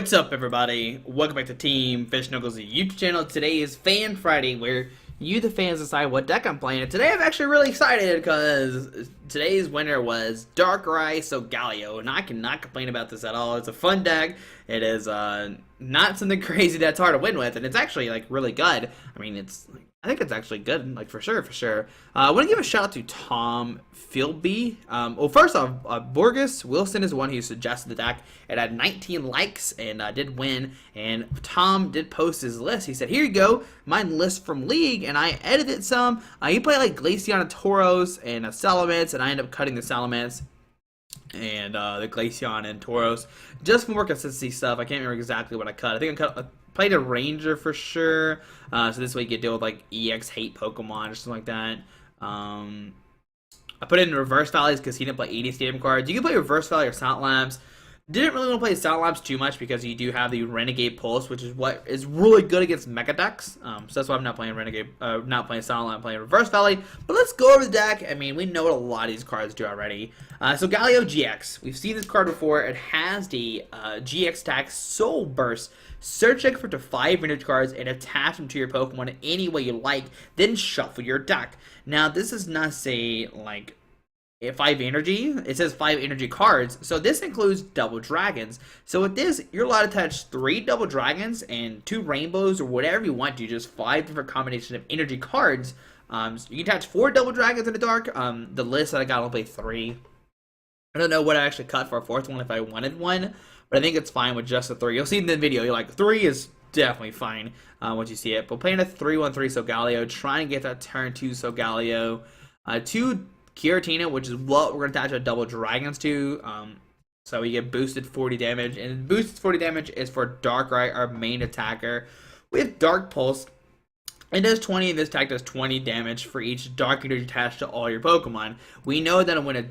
What's up, everybody? Welcome back to Team Fish Knuckles YouTube channel. Today is Fan Friday, where you, the fans, decide what deck I'm playing. And today I'm actually really excited because today's winner was Darkrai Solgaleo, and I cannot complain about this at all. It's a fun deck. It is not something crazy that's hard to win with, and it's actually like really good. I mean, I think it's actually good, like for sure. I want to give a shout out to Tom Philby. Well, first off, Borges Wilson is the one who suggested the deck. It had 19 likes and did win. And Tom did post his list. He said, "Here you go, my list from League," and I edited some. He played like Glaceon-Tauros and Salamence, and I ended up cutting the Salamence and the Glaceon and Tauros just for more consistency stuff. I can't remember exactly what I cut. I think I played a Ranger for sure, so this way you could deal with like EX hate Pokemon or something like that. I put it in Reverse Valleys because he didn't play 80 stadium cards. You can play Reverse Valley or Sound Labs. Didn't really want to play Sound Labs too much because you do have the Renegade Pulse, which is what is really good against Mega decks. So that's why I'm not playing Renegade, not playing Sound Lab, I'm playing Reverse Valley. But let's go over the deck. I mean, we know what a lot of these cards do already. So Solgaleo-GX, we've seen this card before. It has the GX tag Soul Burst. Search for up to 5 energy cards and attach them to your Pokemon any way you like, then shuffle your deck. Now, this does not say, like, 5 energy. It says 5 energy cards, so this includes double dragons. So with this, you're allowed to attach 3 double dragons and 2 rainbows or whatever you want to, just 5 different combinations of energy cards. So you can attach 4 double dragons in the dark. The list that I got, I'll play 3. I don't know what I actually cut for a 4th one if I wanted one, but I think it's fine with just the 3. You'll see in the video, you're like, 3 is definitely fine once you see it. But playing a 3/1/3 Solgaleo, trying to get that turn 2 Solgaleo, 2 Giratina, which is what we're going to attach our double dragons to. So we get boosted 40 damage, and boosted 40 damage is for Darkrai, our main attacker. We have Dark Pulse. It does 20, and this attack does 20 damage for each dark energy attached to all your Pokemon. We know that when a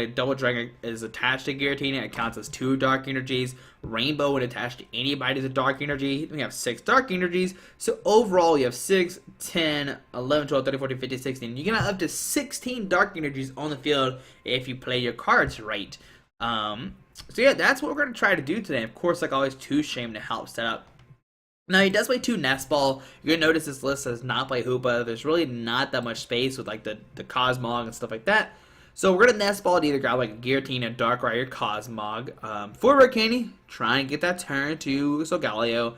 double dragon is attached to Giratina, it counts as 2 dark energies. Rainbow, when attached to anybody, is a dark energy. We have 6 dark energies. So overall, you have 6, 10, 11, 12, 13, 14, 15, 16. You can have up to 16 dark energies on the field if you play your cards right. So yeah, that's what we're going to try to do today. Of course, like always, 2 Shaymin to help set up. Now, he does play 2 Nest Ball. You're going to notice this list does not play Hoopa. There's really not that much space with like the Cosmog and stuff like that. So we're going to Nest Ball to either grab like a Giratina, Darkrai, or Cosmog. 4 Rare Candy, try and get that turn to Solgaleo.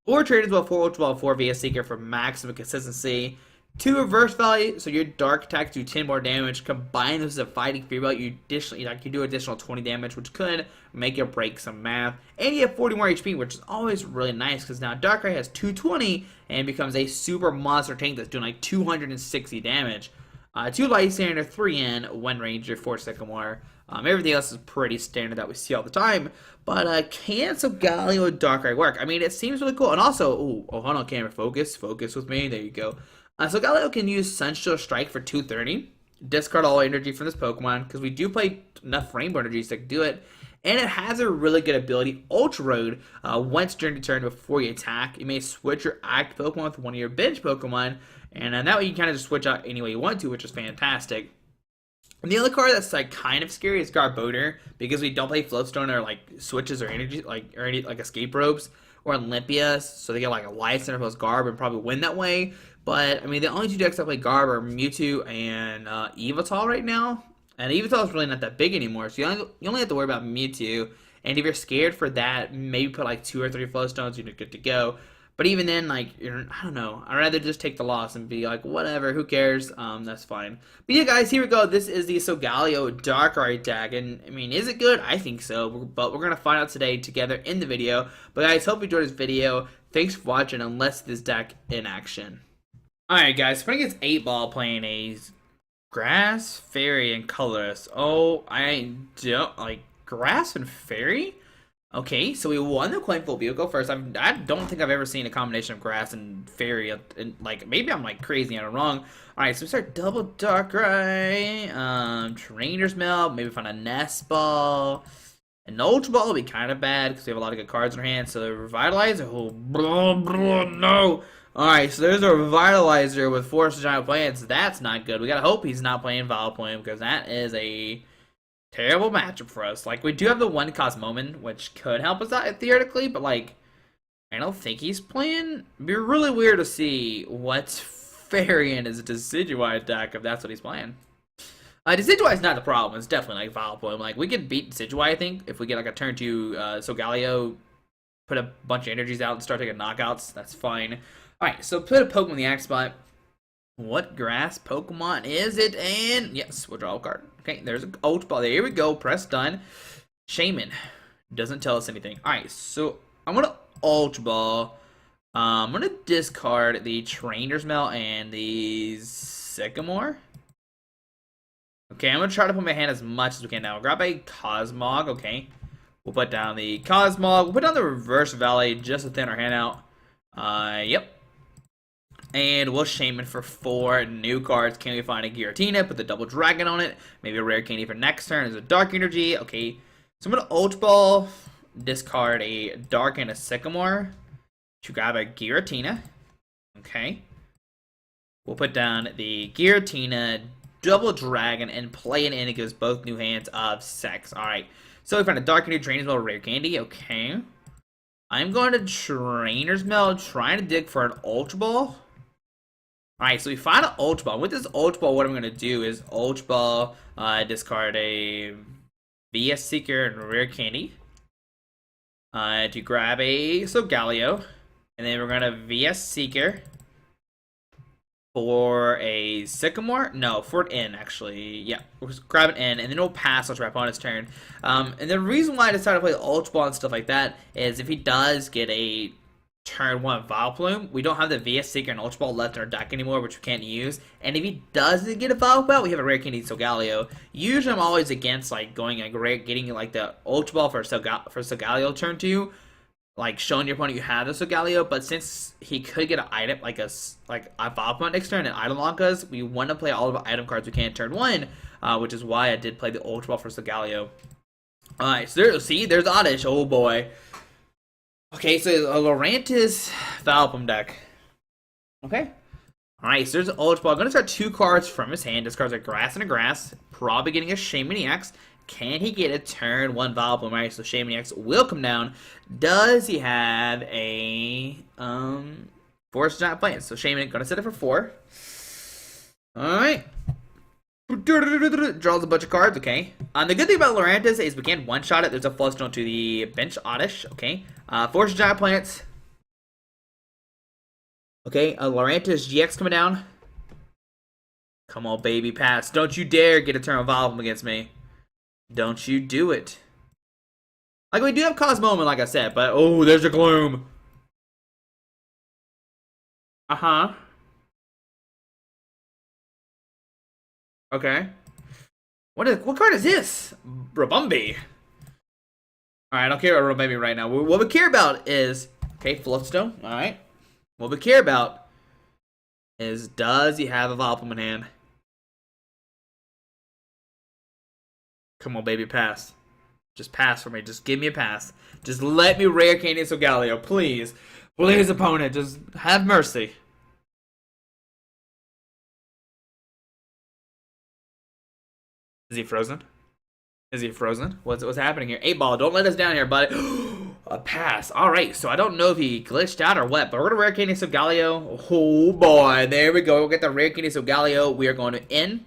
4 Trainers Mail 4 Ultra Ball 4 via Seeker for maximum consistency. 2 Reverse Valley, so your dark attacks do 10 more damage. Combine this with a Fighting Fear Belt, you do additional 20 damage, which could make or break some math. And you have 40 more HP, which is always really nice because now Darkrai has 220 and becomes a super monster tank that's doing like 260 damage. 2 Lysandre, 3 N, 1 Ranger, 4 Sycamore. Everything else is pretty standard that we see all the time. But can Solgaleo and Darkrai work? I mean, it seems really cool. And also, hold on, camera, focus with me. There you go. Solgaleo can use Sunstone Strike for 230. Discard all energy from this Pokemon, because we do play enough Rainbow energies to do it. And it has a really good ability, Ultra Road. Once during the turn before you attack, you may switch your active Pokemon with one of your bench Pokemon. And that way you can kind of just switch out any way you want to, which is fantastic. And the other card that's like kind of scary is Garbodor, because we don't play Floatstone or like switches or energy, like Escape Ropes or Olympia, so they get like a Lysandre plus Garb and probably win that way. But I mean, the only 2 decks that play Garb are Mewtwo and Yveltal right now, and Yveltal is really not that big anymore, so you only have to worry about Mewtwo. And if you're scared for that, maybe put like 2 or 3 Flowstones, you're good to go. But even then, like, I don't know. I'd rather just take the loss and be like, whatever, who cares? That's fine. But yeah, guys, here we go. This is the Solgaleo Darkrai deck. And, I mean, is it good? I think so. But we're going to find out today together in the video. But, guys, hope you enjoyed this video. Thanks for watching, and let's see this deck in action. Alright, guys. Spring gets 8 Ball playing a Grass, Fairy, and Colorless. Oh, I don't like Grass and Fairy? Okay, so we won the coin flip. We'll go first. I don't think I've ever seen a combination of Grass and Fairy. And like, maybe I'm like crazy and I'm wrong. All right, so we start double Darkrai, Trainers Mail, maybe find a Nest Ball. An Ultra Ball will be kind of bad because we have a lot of good cards in our hand. So the Revitalizer, no. All right, so there's a Revitalizer with Force of Giant Plants. That's not good. We gotta hope he's not playing Vileplume because that is a Terrible matchup for us. Like, we do have the one Cosmoem, which could help us out theoretically, but like, I don't think he's playing. It'd be really weird to see what's Fairy his Decidueye deck if that's what he's playing. Decidueye is not the problem. It's definitely like Vileplume. Like, we could beat Decidueye, I think, if we get like a turn to Solgaleo, put a bunch of energies out and start taking knockouts. That's fine. Alright, so put a Pokemon in the X spot. What grass Pokemon is it? And yes, we'll draw a card. Okay, there's an Ultra Ball. There we go. Press done. Shaymin doesn't tell us anything. Alright, so I'm gonna Ultra Ball. I'm gonna discard the Trainers Mail and the Sycamore. Okay, I'm gonna try to put my hand as much as we can now. We'll grab a Cosmog. Okay, we'll put down the Cosmog. We'll put down the Reverse Valley just to thin our hand out. Yep. And we'll Shaymin for 4 new cards. Can we find a Giratina? Put the double dragon on it. Maybe a rare candy for next turn. There's a dark energy. Okay. So I'm going to Ultra Ball, discard a dark and a Sycamore to grab a Giratina. Okay. We'll put down the Giratina, double dragon, and play it in. It gives both new hands of sex. Alright. So we found a dark energy, Trainers Mail, rare candy. Okay. I'm going to Trainers Mail, trying to dig for an Ultra Ball. Alright, so we find an Ultra Ball. With this Ultra Ball, what I'm going to do is Ultra Ball, discard a VS Seeker and Rare Candy. To grab a Solgaleo. And then we're going to VS Seeker for a Sycamore. No, for an N, actually. Yeah, we'll grab an N, and then we'll pass our opponent's turn. And the reason why I decided to play Ultra Ball and stuff like that is if he does get a turn 1 Vileplume, we don't have the VS Seeker and Ultra Ball left in our deck anymore, which we can't use. And if he doesn't get a Vileplume, we have a Rare Candy Solgaleo. Usually I'm always against like going like getting like the Ultra Ball for Solgaleo turn 2, like showing your opponent you have the Solgaleo, but since he could get an item like a Vileplume next turn and item lock us, we want to play all of the item cards we can turn 1, which is why I did play the Ultra Ball for Solgaleo. Alright, so there's Oddish, oh boy. Okay, so a Lurantis Vileplume deck. Okay. Alright, so there's an Ultra Ball. I'm going to start 2 cards from his hand. Discards a Grass and a Grass. Probably getting a Shaymin-EX. Can he get a turn 1 Vileplume? Alright, so Shaymin-EX will come down. Does he have a Forest Giant Plant? So Shaymin going to set it for 4. Alright. Draws a bunch of cards, okay. The good thing about Lurantis is we can one-shot it. There's a Flow Stone to the bench Oddish, okay. Force Giant Plants. Okay, Lurantis GX coming down. Come on, baby, pass. Don't you dare get a turn of Vileplume against me. Don't you do it. Like, we do have Cosmoem, like I said, but oh, there's a Gloom. Uh-huh. Okay. What card is this? Rabumbi. Alright, I don't care about Rabumbi right now. What we care about is, okay, Floatstone. Alright. What we care about is, does he have a Vileplume in hand? Come on, baby, pass. Just pass for me. Just give me a pass. Just let me Rare Candy Solgaleo, please. Please, opponent, just have mercy. Is he frozen? Is he frozen? What's happening here? 8-ball, don't let us down here, buddy. A pass. Alright, so I don't know if he glitched out or what, but we're going to Rare Candy Solgaleo. Oh, boy. There we go. We'll get the Rare Candy Solgaleo. We are going to end.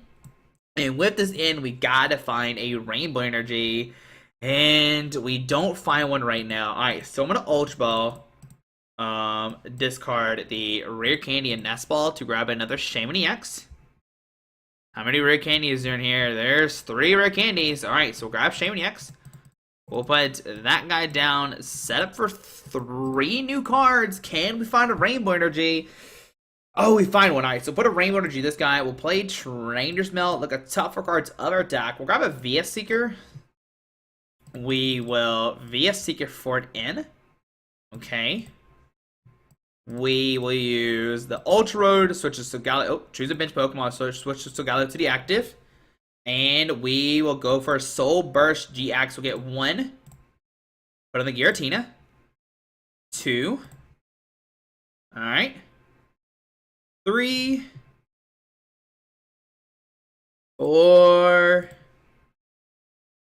And with this in, we gotta find a Rainbow Energy. And we don't find one right now. Alright, so I'm gonna Ultra Ball. Discard the Rare Candy and Nest Ball to grab another Shaymin-EX. How many Rare Candies are in here? There's 3 Rare Candies. Alright, so we'll grab Shaymin-EX. We'll put that guy down. Set up for 3 new cards. Can we find a Rainbow Energy? Oh, we find one. Alright, so put a Rainbow Energy. This guy will play Trainers Mail. Look at top 4 cards of our deck. We'll grab a VS Seeker. We will VS Seeker for it in. Okay. We will use the Ultra Road to switch to Solgaleo. Oh, choose a bench Pokemon. So switch to Solgaleo to the active. And we will go for Soul Burst GX. We'll get 1. Put on the Giratina. 2. Alright. 3, 4,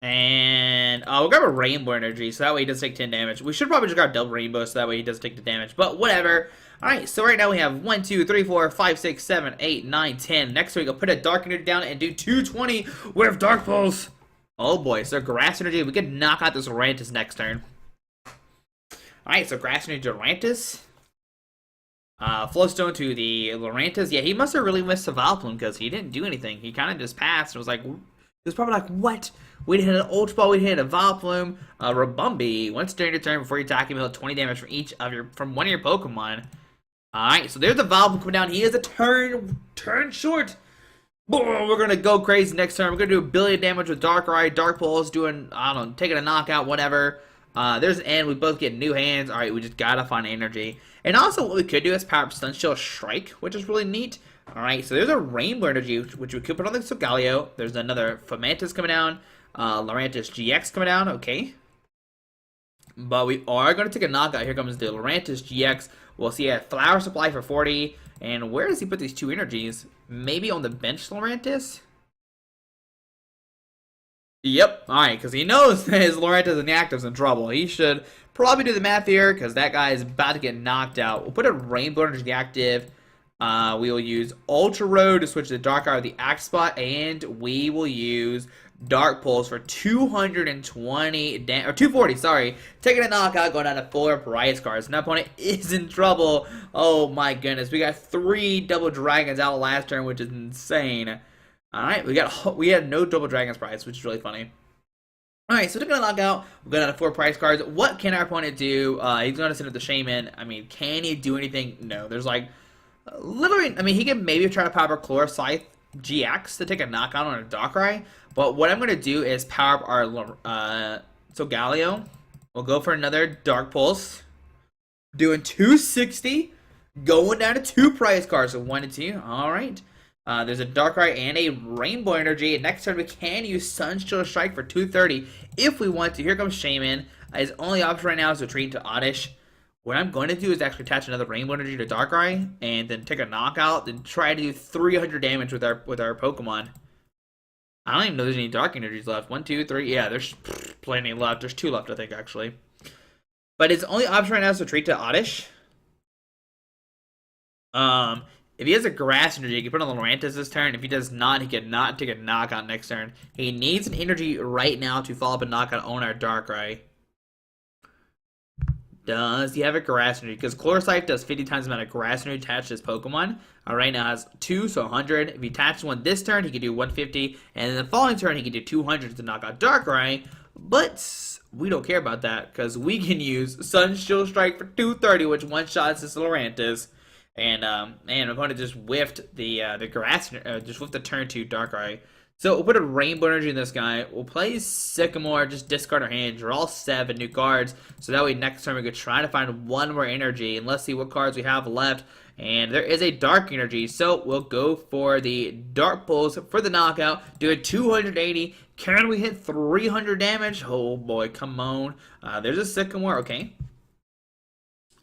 And we'll grab a Rainbow Energy, so that way he doesn't take 10 damage. We should probably just grab Double Rainbow, so that way he doesn't take the damage. But whatever. Alright, so right now we have 1, 2, 3, 4, 5, 6, 7, 8, 9, 10. Next week, I'll put a Dark Energy down and do 220 with Dark Pulse. Oh boy, so Grass Energy, we could knock out this Lurantis next turn. Alright, so Grass Energy Lurantis. Flowstone to the Lurantis. Yeah, he must have really missed the Vileplume because he didn't do anything. He kind of just passed and was like, he was probably like, what? We'd hit an Ultra Ball, we'd hit a Vileplume, Rabumbi. Once during your turn, before you attack him, he'll 20 damage from each of your, from one of your Pokemon. Alright, so there's the Vileplume coming down. He is a turn short. We're gonna go crazy next turn. We're gonna do a billion damage with Darkrai, Dark Pulse, doing, I don't know, taking a knockout, whatever. There's an end. We both get new hands. Alright, we just gotta find energy. And also, what we could do is power up Sunshield Strike, which is really neat. Alright, so there's a Rainbow Energy, which we could put on the Solgaleo. There's another Fomantis coming down. Lurantis GX coming down. Okay. But we are going to take a knockout. Here comes the Lurantis GX. We'll see a Flower Supply for 40. And where does he put these two energies? Maybe on the bench, Lurantis? Yep. Alright, because he knows that his Lurantis and the Active's in trouble. He should probably do the math here, because that guy is about to get knocked out. We'll put a Rainbow Energy the Active. We will use Ultra Road to switch the Darkrai with the Axe Spot, and we will use Dark Pulse for 220 or 240, sorry. Taking a knockout, going down to 4 prize cards. And that opponent is in trouble. Oh my goodness. We got 3 double dragons out last turn, which is insane. Alright, we had no double dragons prize, which is really funny. Alright, so taking a knockout, we're going down to 4 prize cards. What can our opponent do? He's going to send it to Shaymin. I mean, can he do anything? No, there's like literally, I mean, he can maybe try to power Chlorocythe GX to take a knockout on a Darkrai. But what I'm going to do is power up our Solgaleo. We'll go for another Dark Pulse. Doing 260. Going down to 2 prize cards. So 1 and 2. Alright. There's a Darkrai and a Rainbow Energy. Next turn we can use Sunshield Strike for 230 if we want to. Here comes Shaymin. His only option right now is to retreat to Oddish. What I'm going to do is actually attach another Rainbow Energy to Darkrai and then take a knockout, then try to do 300 damage with our Pokemon. I don't even know there's any Dark Energies left. 1, 2, 3. Yeah, there's plenty left. There's 2 left, I think, actually. But his only option right now is to retreat to Oddish. If he has a Grass Energy, he can put on the Lurantis this turn. If he does not, he cannot take a knockout next turn. He needs an energy right now to follow up a knockout on our Darkrai. Does he have a Grass Energy? Because Chlorocythe does 50 times the amount of Grass Energy attached to his Pokemon. Right now has 2, so 100. If he attaches one this turn, he can do 150. And then the following turn, he can do 200 to knock out Darkrai. But we don't care about that, because we can use Sunshield Strike for 230, which one-shots this Lurantis. And opponent just whiffed the Grass, just whiffed the turn 2 Darkrai. So we'll put a Rainbow Energy in this guy. We'll play Sycamore, just discard our hand, draw 7 new cards. So that way next turn we could try to find 1 more energy. And let's see what cards we have left. And there is a Dark Energy. So we'll go for the Dark Pulse for the knockout. Do a 280. Can we hit 300 damage? Oh boy, come on. There's a Sycamore, okay.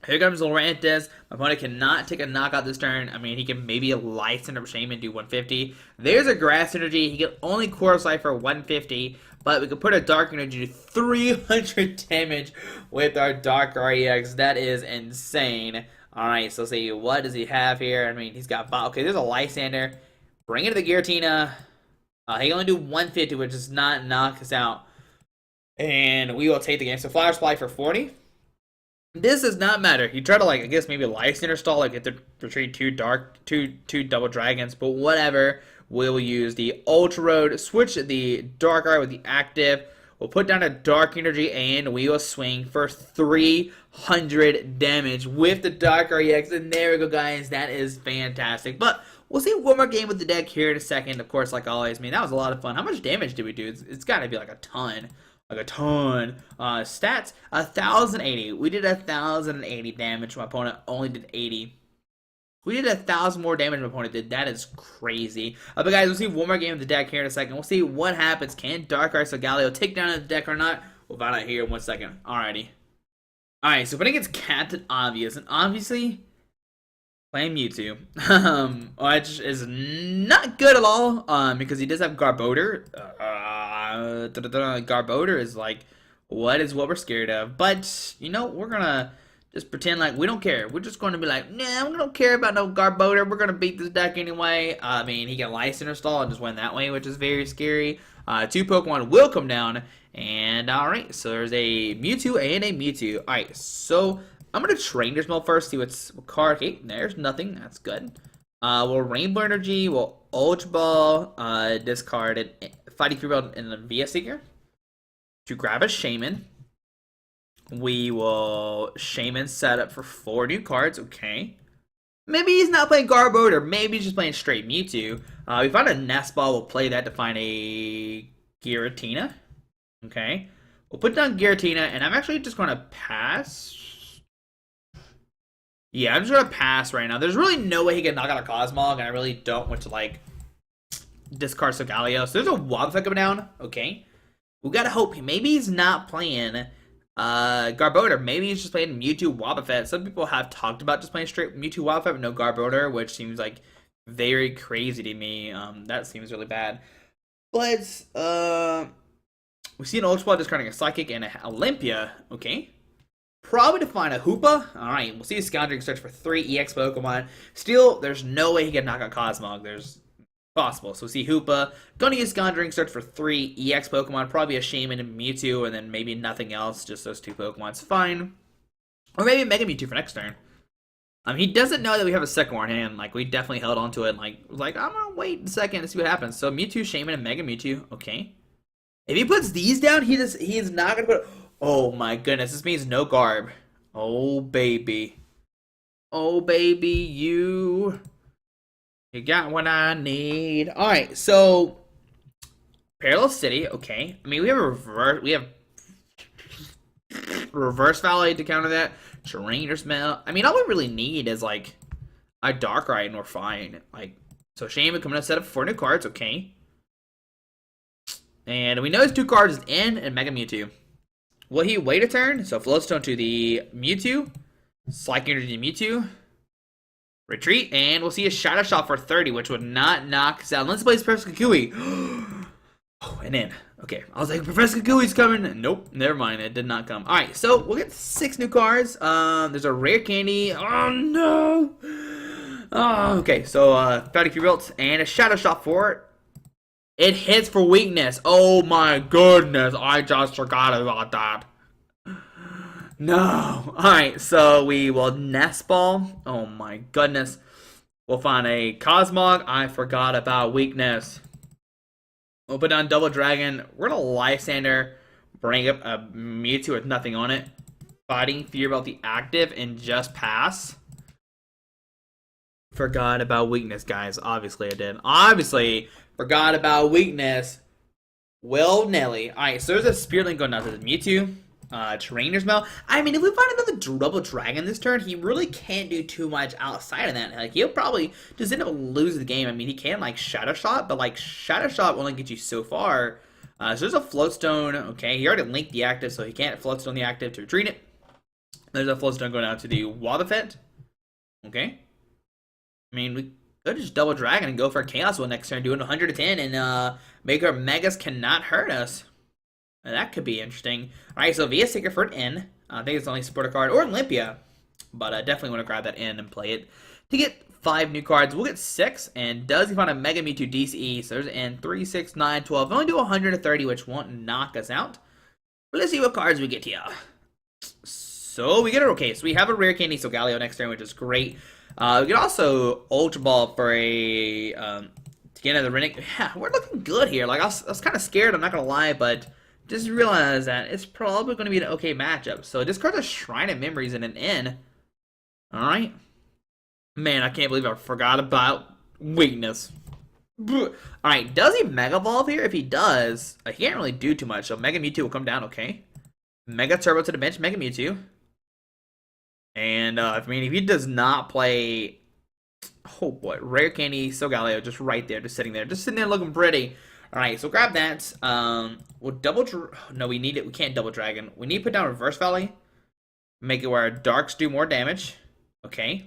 Here comes Lurantis. My opponent cannot take a knockout this turn. I mean, he can maybe a Lysandre FLF and do 150. There's a Grass Energy. He can only Chlorocythe for 150. But we could put a Dark Energy to 300 damage with our Darkrai-EX. That is insane. Alright, so let's see. What does he have here? I mean, he's got... Okay, there's a Lysandre. Bring it to the Giratina. He can only do 150, which does not knock us out. And we will take the game. So Flower Supply for 40. This does not matter. You try to, like, I guess maybe Lysandre stall, like, get to retreat 2 double dragons, but whatever. We'll use the Ultra Road, switch the Darkrai with the active. We'll put down a Dark Energy, and we will swing for 300 damage with the Darkrai-EX. And there we go, guys. That is fantastic. But we'll see one more game with the deck here in a second. Of course, like always, I mean, that was a lot of fun. How much damage did we do? It's got to be like a ton. Like a ton. Stats, 1,080. We did 1,080 damage. My opponent only did 80. We did 1,000 more damage than my opponent did. That is crazy. But guys, we'll see one more game of the deck here in a second. We'll see what happens. Can Darkrai Solgaleo take down the deck or not? We'll find out here in 1 second. Alrighty. Alright, so when it gets Captain Obvious, and obviously playing Mewtwo, which is not good at all, because he does have Garbodor. Garbodor is like, what we're scared of? But you know, we're gonna just pretend like we don't care. We're just gonna be like, nah, we don't care about no Garbodor. We're gonna beat this deck anyway. I mean, he can Lysandre stall and just win that way, which is very scary. 2 Pokemon will come down, and all right, so there's a Mewtwo and a Mewtwo. All right, so I'm gonna Trainers Mail first, see what card. Okay, there's nothing. That's good. We'll Rainbow Energy. We'll Ultra Ball. Discard it. Fighting Fever and the VS Seeker to grab a Shaymin. We will Shaymin set up for 4 new cards. Okay. Maybe he's not playing Garbodor. Maybe he's just playing straight Mewtwo. We find a Nest Ball. We'll play that to find a Giratina. Okay. We'll put down Giratina, and I'm actually just going to pass. Yeah, I'm just going to pass right now. There's really no way he can knock out a Cosmog, and I really don't want to, like, discard Solgaleo. So there's a Wobbuffet coming down. Okay. We got to hope. Maybe he's not playing Garbodor. Maybe he's just playing Mewtwo Wobbuffet. Some people have talked about just playing straight Mewtwo Wobbuffet but no Garbodor, which seems like very crazy to me. That seems really bad. But we see an Ultra Ball discarding a Psychic and a Olympia. Okay. Probably to find a Hoopa. Alright, we'll see a Scoundrel search for 3 EX Pokemon. Still, there's no way he can knock out Cosmog. There's possible. So we'll see Hoopa. Gonna use Scoundrel search for 3 EX Pokemon. Probably a Shaymin and Mewtwo, and then maybe nothing else. Just those 2 Pokemon's fine. Or maybe Mega Mewtwo for next turn. He doesn't know that we have a second one in hand. Like, we definitely held on to it. Like I'm gonna wait a second to see what happens. So Mewtwo, Shaymin, and Mega Mewtwo. Okay. If he puts these down, he is not gonna put. Oh my goodness, this means no Garb. Oh baby. Oh baby, you got what I need. Alright, so Parallel City, okay. I mean we have Reverse Valley to counter that. Trainers Mail. I mean all we really need is like a Darkrai and we're fine. Like so Shaymin coming to set up 4 new cards, okay. And we know his 2 cards is in and Mega Mewtwo. Will he wait a turn? So Floatstone to the Mewtwo. Psychic Energy Mewtwo. Retreat. And we'll see a Shadow Shot for 30, which would not knock us out. Let's play Professor Kukui. Oh, and in. Okay. I was like, Professor Kukui's coming. Nope. Never mind. It did not come. Alright, so we'll get 6 new cards. There's a Rare Candy. Oh, no. Oh, okay. So, Fighting Fever and a Shadow Shot for it. It hits for weakness. Oh my goodness. I just forgot about that. No. Alright, so we will Nest Ball. Oh my goodness. We'll find a Cosmog. I forgot about weakness. We'll put down Double Dragon. We're going to Lysandre. Bring up a Mewtwo with nothing on it. Fighting Fear about the active and just pass. Forgot about weakness, guys. Obviously I did. Obviously forgot about weakness. Well, Nelly. Alright, so there's a Spirit Link going down to the Mewtwo. Trainers Mail. I mean, if we find another Double Dragon this turn, he really can't do too much outside of that. Like, he'll probably just end up losing the game. I mean, he can, like, Shadow Shot, but, like, Shadow Shot will only get you so far. So there's a Floatstone. Okay, he already linked the active, so he can't Floatstone the active to retreat it. There's a Floatstone going out to the Wobbuffet. Okay. I mean, we could just Double Dragon and go for a Chaos Will next turn, doing 110, and make our Megas cannot hurt us. Now, that could be interesting. Alright, so VS Seeker for an N. I think it's the only supporter card, or Olympia. But I definitely want to grab that N and play it. To get 5 new cards, we'll get 6, and does he find a Mega Mewtwo DCE? So there's an N, 3, 6, 9, 12. We only do 130, which won't knock us out. But let's see what cards we get here. So we get it. Okay, so we have a Rare Candy Solgaleo next turn, which is great. We can also Ultra Ball for a to get another Renegade. Yeah, we're looking good here. Like I was kind of scared. I'm not gonna lie, but just realize that it's probably going to be an okay matchup. So this card's a Shrine of Memories and an N. All right, man, I can't believe I forgot about weakness. All right, does he Mega Evolve here? If he does, he can't really do too much. So Mega Mewtwo will come down. Okay, Mega Turbo to the bench. Mega Mewtwo. And, I mean, if he does not play, oh boy, Rare Candy, Solgaleo, just right there, just sitting there looking pretty. Alright, so grab that. We'll no, we need it, we can't Double Dragon. We need to put down Reverse Valley, make it where our Darks do more damage. Okay.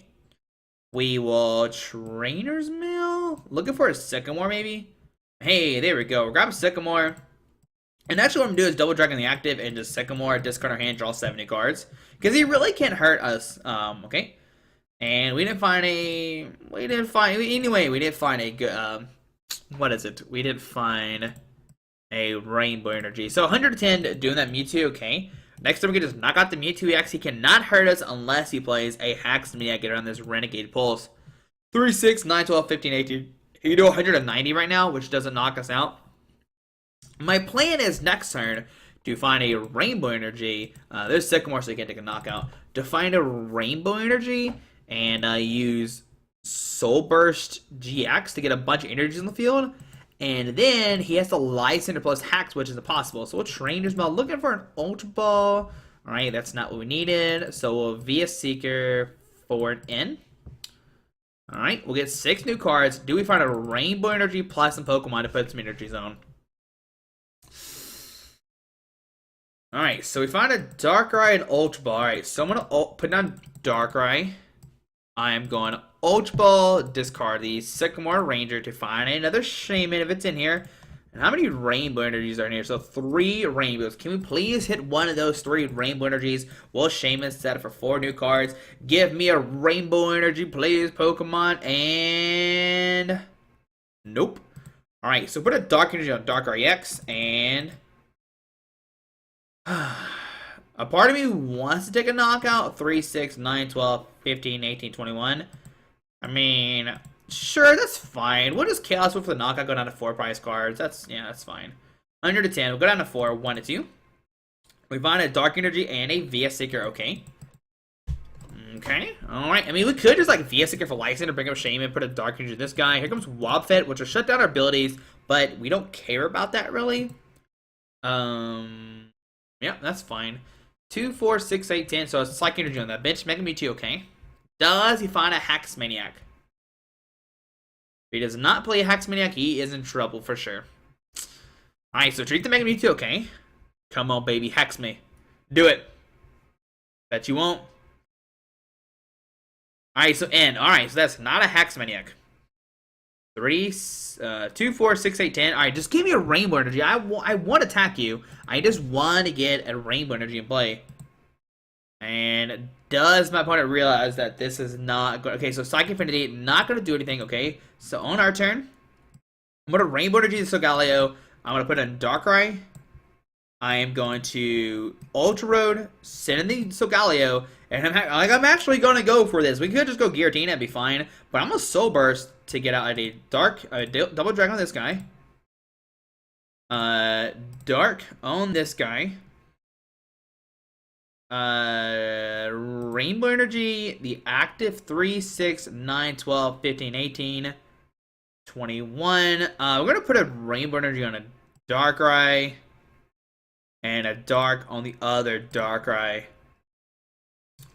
We will Trainers Mail, looking for a Sycamore maybe? Hey, there we go, we'll grab a Sycamore. And actually what I'm going to do is double dragon the active and just Sycamore, discard our hand, draw 70 cards. Because he really can't hurt us. Okay. And we didn't find a good, what is it? We didn't find a Rainbow Energy. So 110 doing that Mewtwo, okay. Next time we can just knock out the Mewtwo EX. He cannot hurt us unless he plays a Hax Maniac on this Renegade Pulse. 3, 6, 9, 12, 15, 18. He can do 190 right now, which doesn't knock us out. My plan is next turn to find a Rainbow Energy. There's Sycamore, so he can't take a knockout. To find a Rainbow Energy and use Soul Burst GX to get a bunch of energies in the field. And then he has to Lysandre plus Hacks, which is impossible. So we'll Trainers Mail, looking for an Ultra Ball. Alright, that's not what we needed. So we'll via Seeker for an N. Alright, we'll get 6 new cards. Do we find a Rainbow Energy plus some Pokemon to put some Energy Zone? Alright, so we find a Darkrai and Ultra Ball. Alright, so I'm going to put down Darkrai. I am going Ultra Ball, discard the Sycamore Ranger to find another Shaymin if it's in here. And how many Rainbow Energies are in here? So 3 Rainbows. Can we please hit one of those 3 Rainbow Energies? Will Shaymin set it for 4 new cards? Give me a Rainbow Energy, please, Pokemon. And nope. Alright, so put a Dark Energy on Darkrai-EX and a part of me wants to take a knockout. 3, 6, 9, 12, 15, 18, 21. I mean, sure, that's fine. We'll just Chaos Whip for the knockout, go down to 4 prize cards. That's fine. 100 to 10. We'll go down to 4, 1 to 2. We find a Dark Energy and a VS Seeker, okay. Okay, alright. I mean, we could just like VS Seeker for Lysandre, bring up Shaymin, put a Dark Energy to this guy. Here comes Wobfet, which will shut down our abilities, but we don't care about that really. Yeah, that's fine. 2, 4, 6, 8, 10. So it's a Psychic Energy on that bench. Mega Mewtwo, okay. Does he find a Hax Maniac? If he does not play a Hax Maniac, he is in trouble for sure. Alright, so treat the Mega Mewtwo, okay. Come on, baby. Hex me. Do it. Bet you won't. Alright, so end. Alright, so that's not a Hax Maniac. 3, 2, 4, 6, 8, 10. Alright, just give me a Rainbow Energy. I want to attack you. I just want to get a Rainbow Energy in play. And does my opponent realize that this is not good? Okay, so Psychic Affinity, not going to do anything, okay? So on our turn, I'm going to Rainbow Energy the Solgaleo. I'm going to put in Darkrai. I am going to Ultra Road, send in the Solgaleo, and I'm actually going to go for this. We could just go Giratina and be fine, but I'm going to Soul Burst to get out a Double Dragon on this guy. Dark on this guy. Rainbow Energy, the active 3, 6, 9, 12, 15, 18, 21. We're going to put a Rainbow Energy on a Darkrai. And a Dark on the other Darkrai.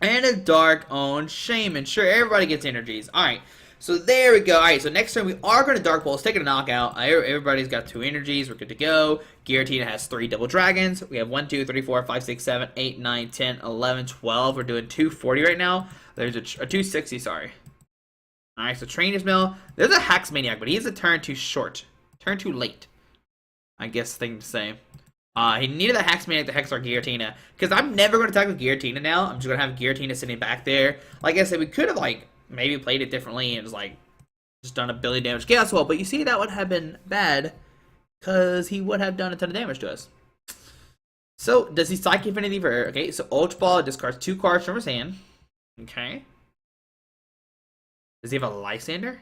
And a Dark on Shaymin. Sure, everybody gets energies. Alright, so there we go. Alright, so next turn we are going to Dark Pulse, taking a knockout. Everybody's got 2 energies. We're good to go. Giratina has 3 double dragons. We have 1, 2, 3, 4, 5, 6, 7, 8, 9, 10, 11, 12. We're doing 240 right now. There's a 260, sorry. Alright, so Trainers Mail. There's a Hax Maniac, but he's a turn too short. Turn too late. I guess thing to say. He needed a Hax Maniac to hex our Giratina. Because I'm never going to attack with Giratina now. I'm just going to have Giratina sitting back there. Like I said, we could have, like, maybe played it differently and just done a billion damage Chaos Wall. But you see, that would have been bad. Because he would have done a ton of damage to us. So, does he Psychic Affinity for... Okay, so Ultra Ball discards 2 cards from his hand. Okay. Does he have a Lysandre?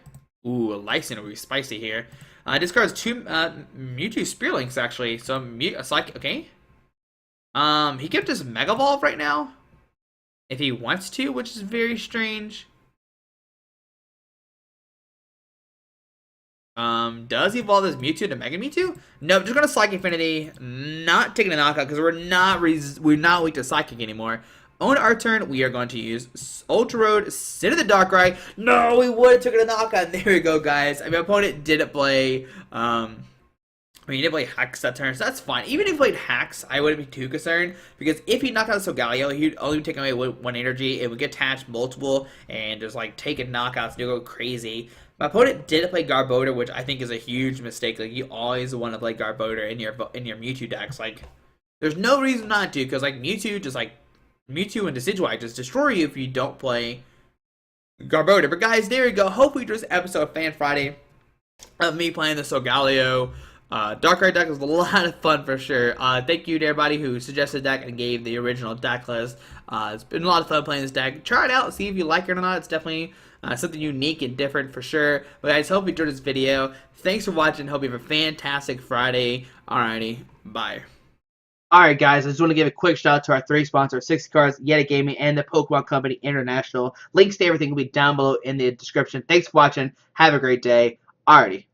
Ooh, a Lysandre would be spicy here. Discards 2 Mewtwo Spearlinks, actually. So, Psychic, okay. He could just Mega Evolve right now. If he wants to, which is very strange. Does he evolve this Mewtwo to Mega Mewtwo? No, just gonna Psychic Affinity. Not taking a knockout, because we're not weak to Psychic anymore. On our turn, we are going to use Ultra Road, send in the Darkrai. No, we would have taken a knockout. There we go, guys. I mean, my opponent didn't play I mean, he didn't play Hex that turn, so that's fine. Even if he played Hex, I wouldn't be too concerned, because if he knocked out Solgaleo, he'd only be taking away one energy. It would get attached multiple, and just, like, taking knockouts, and go crazy. My opponent did play Garbodor, which I think is a huge mistake. Like, you always want to play Garbodor in your Mewtwo decks. Like, there's no reason not to, because, like, Mewtwo and Decidueye just destroy you if you don't play Garbodor. But, guys, there you go. Hopefully, this episode of Fan Friday of me playing the Solgaleo Darkrai deck was a lot of fun for sure. Thank you to everybody who suggested the deck and gave the original deck list. It's been a lot of fun playing this deck. Try it out, see if you like it or not. It's definitely something unique and different for sure. But guys, hope you enjoyed this video. Thanks for watching. Hope you have a fantastic Friday. Alrighty, bye. Alright guys, I just want to give a quick shout out to our 3 sponsors, 60 Cards, Yeti Gaming, and the Pokemon Company International. Links to everything will be down below in the description. Thanks for watching. Have a great day. Alrighty.